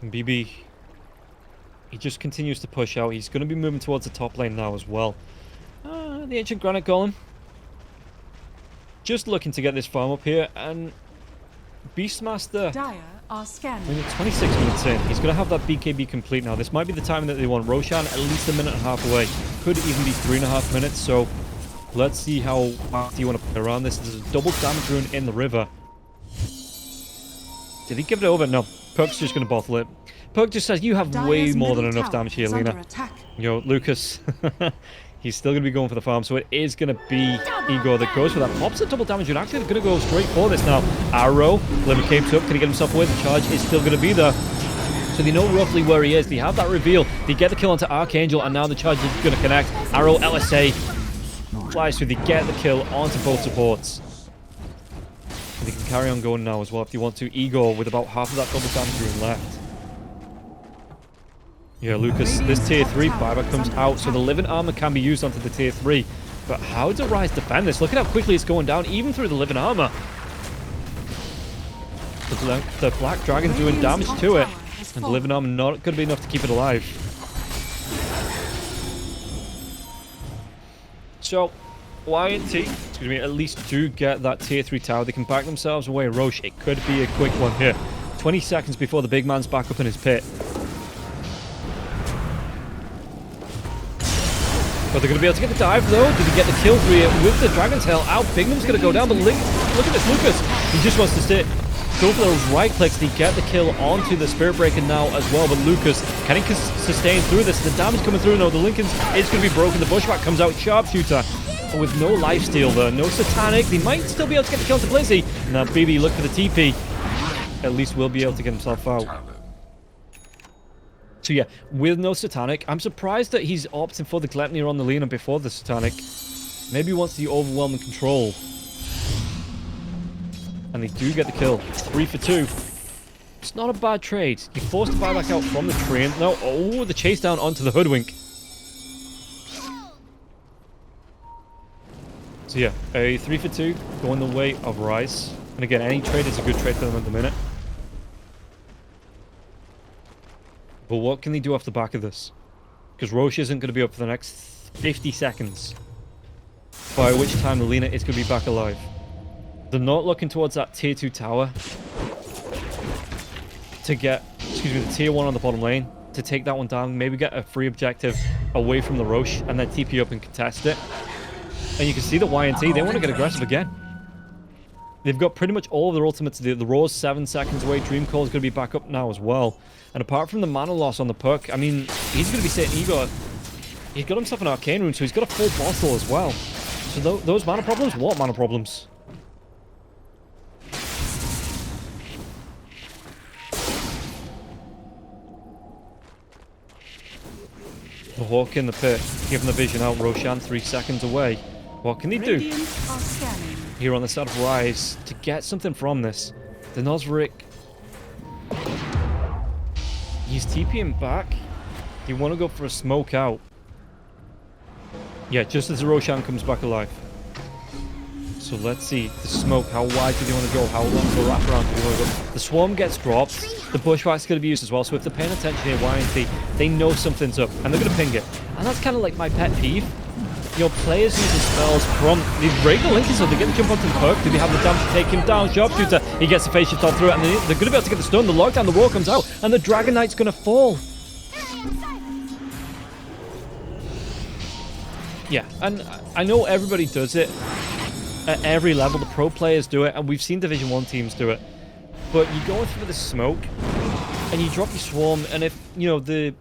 And BB, he just continues to push out. He's going to be moving towards the top lane now as well. The Ancient Granite Golem. Just looking to get this farm up here. And Beastmaster, Dire are I scanning. mean, 26 minutes in. He's going to have that BKB complete now. This might be the time that they want. Roshan, at least a minute and a half away. Could even be 3.5 minutes. So Let's see how fast you want to play around this. There's a double damage rune in the river. Did he give it over? No. Perk's just going to bottle it. Perk just says, you have way Dire's more than middle enough tower damage here, is Lena. under attack. You know, Lucas, he's still going to be going for the farm, so it is going to be Igor that goes for that. Pops a double damage, and actually going to go straight for this now. Arrow, Limit capes up, can he get himself away? The charge is still going to be there. So they know roughly where he is. They have that reveal. They get the kill onto Archangel, and now the charge is going to connect. Arrow, LSA, flies through. They get the kill onto both supports. And they can carry on going now as well if they want to. Igor with about half of that double damage rune left. Yeah, Lucas, this tier 3 buyback comes out, so the living armor can be used onto the tier 3. But how does RISE defend this? Look at how quickly it's going down, even through the living armor. The Black Dragon doing damage to it, and the living armor not going to be enough to keep it alive. So, YNT, excuse me, at least do get that tier 3 tower. They can back themselves away. Roche, it could be a quick one here. 20 seconds before the big man's back up in his pit. But they're going to be able to get the dive, though. Did he get the kill through it with the Dragon's Tail out? Bingham's going to go down, but look at this, Lucas. He just wants to go for those right clicks. They get the kill onto the Spirit Breaker now as well. But Lucas, can he sustain through this? The damage coming through. No, the Lincoln's is going to be broken. The Bushwhack comes out. Sharpshooter. But with no lifesteal there. No Satanic. They might still be able to get the kill to Blizzy. Now, BB, look for the TP. At least we'll be able to get himself out. So yeah, with no Satanic, I'm surprised that he's opting for the Gleipnir on the Lena before the Satanic. Maybe he wants the overwhelming control. And they do get the kill. 3 for 2. It's not a bad trade. He forced the buyback out from the train. No, oh, the chase down onto the Hoodwink. So yeah, a 3 for 2 going the way of RISE. And again, any trade is a good trade for them at the minute. But what can they do off the back of this? Because Roche isn't going to be up for the next 50 seconds. By which time the Lena is going to be back alive. They're not looking towards that tier 2 tower. To get, excuse me, the tier 1 on the bottom lane. To take that one down. Maybe get a free objective away from the Roche. And then TP up and contest it. And you can see that YNT, they want to get aggressive again. They've got pretty much all of their ultimates. The Roar's 7 seconds away. Dream Call is going to be back up now as well. And apart from the mana loss on the perk, I mean, he's going to be sitting. He's got himself an Arcane Rune, so he's got a full bottle as well. So those mana problems? What mana problems? The Hawk in the pit, giving the vision out. Roshan 3 seconds away. What can he do here on the side of RISE to get something from this? The Nosric. He's TPing back. You want to go for a smoke out. Yeah, just as the Roshan comes back alive. So let's see. The smoke, how wide do they want to go? How long the wraparound do they want to go? The Swarm gets dropped. The Bushwhack's going to be used as well. So if they're paying attention here, YNT, they know something's up. And they're going to ping it. And that's kind of like my pet peeve. Your players use the spells from these regular links, so they get the jump onto the perk. Do they have the damage to take him down? Sharpshooter, he gets the phase shift all through it, and they're going to be able to get the stun. The lockdown, the wall comes out, and the Dragon Knight's going to fall. Yeah, and I know everybody does it at every level. The pro players do it, and we've seen Division 1 teams do it. But you go in for the smoke, and you drop your Swarm, and if, you know, the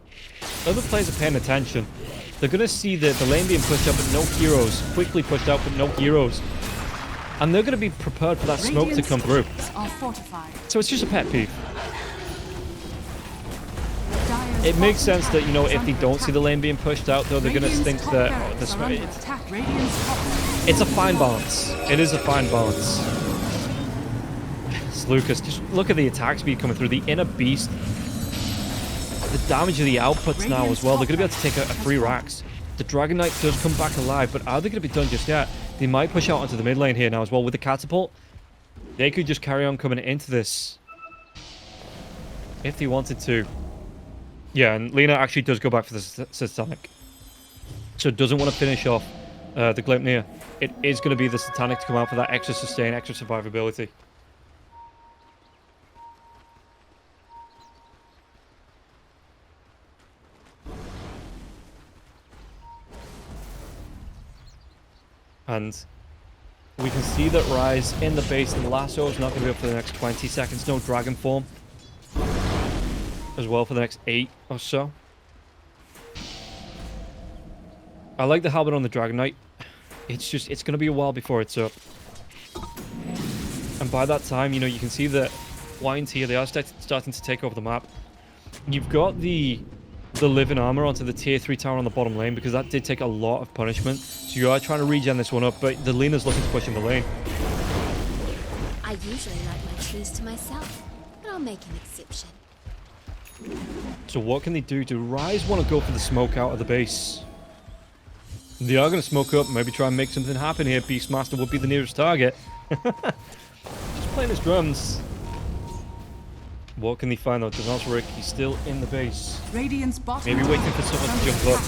other players are paying attention, they're going to see the lane being pushed up but no heroes. Quickly pushed out but no heroes. And they're going to be prepared for that smoke to come through. So it's just a pet peeve. It makes sense that, you know, if they don't see the lane being pushed out, though, they're going to think that, oh, the smoke... It's a fine balance. It is a fine balance. It's Lucas, just look at the attack speed coming through. The Inner Beast. The damage of the outputs now as well. They're going to be able to take a free racks. The Dragon Knight does come back alive, but are they going to be done just yet? They might push out onto the mid lane here now as well with the catapult. They could just carry on coming into this if they wanted to. Yeah, and Lena actually does go back for the Satanic. So doesn't want to finish off the Gleipnir. It is going to be the Satanic to come out for that extra sustain, extra survivability. And we can see that Rise in the base, the lasso is not going to be up for the next 20 seconds. No dragon form as well for the next 8 or so. I like the habit on the Dragon Knight. It's going to be a while before it's up. And by that time, you know, you can see that YNT, they are starting to take over the map. You've got the living armor onto the tier 3 tower on the bottom lane, because that did take a lot of punishment. So you are trying to regen this one up, but the Lena's looking to push in the lane. I usually like my trees to myself, but I'll make an exception. So what can they do? Do Rise want to go for the smoke out of the base? They are going to smoke up, maybe try and make something happen here. Beastmaster would be the nearest target. Just playing his drums. What can they find though? Nosric, he's still in the base. Radiant's bottom Maybe waiting for tower someone to is jump up.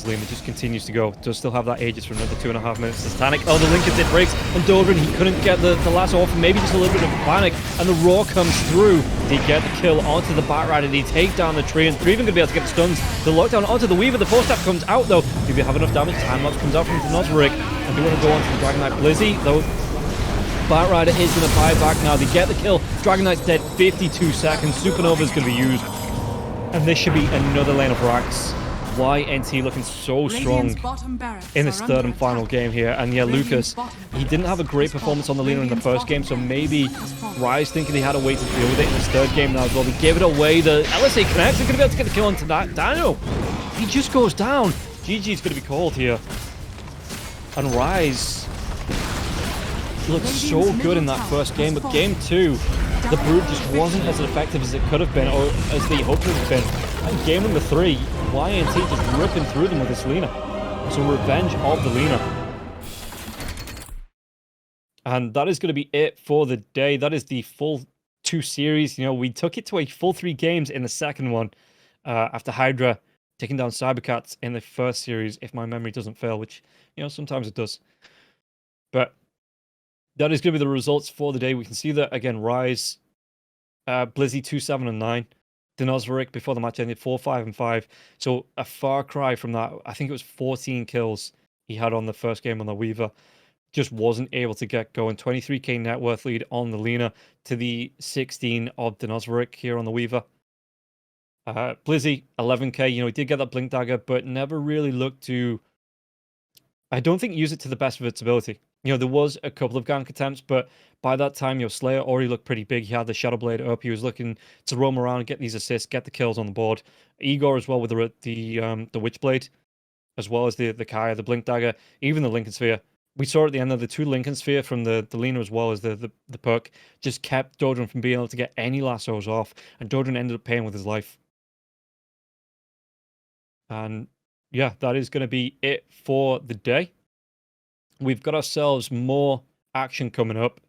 under As Lena just continues to go. Does still have that Aegis for another 2.5 minutes. Titanic. Oh, the Lincoln did breaks. And Doldrin, he couldn't get the lasso off. Maybe just a little bit of panic. And the Roar comes through. They get the kill onto the Batrider. They take down the tree. And they're even going to be able to get the stuns. The lockdown onto the Weaver. The 4-step comes out though. Do they have enough damage? Time lapse comes out from Nosric. And they want to go on to the Dragon Knight Blizzy. Though Batrider is going to buy back now. They get the kill. Dragon Knight's dead. 52 seconds. Supernova is going to be used. And this should be another lane of racks. YNT looking so strong in this third and final game here. And yeah, Lucas, he didn't have a great performance on the Lena in the first game, so maybe Rise thinking they had a way to deal with it in this third game now as well. They gave it away. The LSA connects. They're going to be able to get the kill onto that. Daniel, he just goes down. GG's going to be called here. And Rise looked so good in that first game, but game 2, the Brood just wasn't as effective as it could have been, or as they hoped it would have been. And game number 3, YNT just ripping through them with this Lena. So revenge of the Lena. And that is going to be it for the day. That is the full 2 series. You know, we took it to a full 3 games in the second one, after Hydra taking down Cybercats in the first series, if my memory doesn't fail, which, you know, sometimes it does. But that is going to be the results for the day. We can see that, again, Rise, Blizzy 2-7 and 9. Nosric before the match ended 4-5 and 5. So a far cry from that. I think it was 14 kills he had on the first game on the Weaver. Just wasn't able to get going. 23k net worth lead on the Lena to the 16 of Nosric here on the Weaver. Blizzy 11k. You know, he did get that Blink Dagger, but never really looked to, I don't think, use it to the best of its ability. You know, there was a couple of gank attempts, but by that time, you know, Slayer already looked pretty big. He had the Shadow Blade up. He was looking to roam around, get these assists, get the kills on the board. Igor as well with the Witchblade, as well as the Kaya, the Blink Dagger, even the Lincoln Sphere. We saw at the end of the 2 Lincoln Sphere from the Lena as well as the perk just kept Doldrin from being able to get any lassos off, and Doldrin ended up paying with his life. And yeah, that is going to be it for the day. We've got ourselves more action coming up.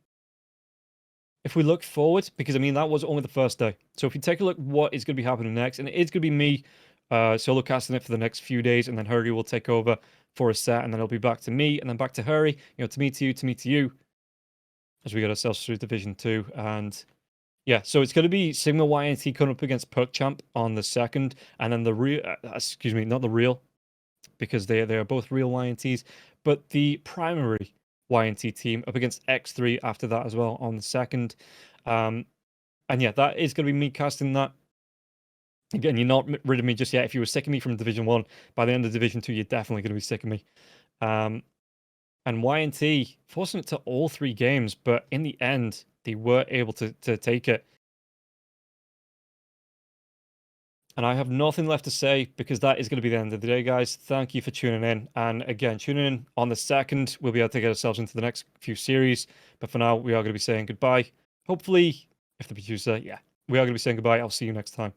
If we look forward, because I mean, that was only the first day. So if you take a look what is going to be happening next, and it's going to be me solo casting it for the next few days, and then Hurry will take over for a set, and then it'll be back to me, and then back to Hurry, you know, to me to you, as we get ourselves through Division 2. And yeah, so it's going to be Sigma YNT coming up against PerkChamp on the 2nd, and then the real, excuse me, not the real, because they are both real YNTs, but the primary YNT team up against X3 after that as well on the 2nd. And yeah, that is going to be me casting that. Again, you're not rid of me just yet. If you were sick of me from Division 1, by the end of Division 2, you're definitely going to be sick of me. And YNT forcing it to all 3 games, but in the end, they were able to take it. And I have nothing left to say, because that is going to be the end of the day, guys. Thank you for tuning in. And again, tuning in on the 2nd. We'll be able to get ourselves into the next few series. But for now, we are going to be saying goodbye. Hopefully, if the producer, yeah, we are going to be saying goodbye. I'll see you next time.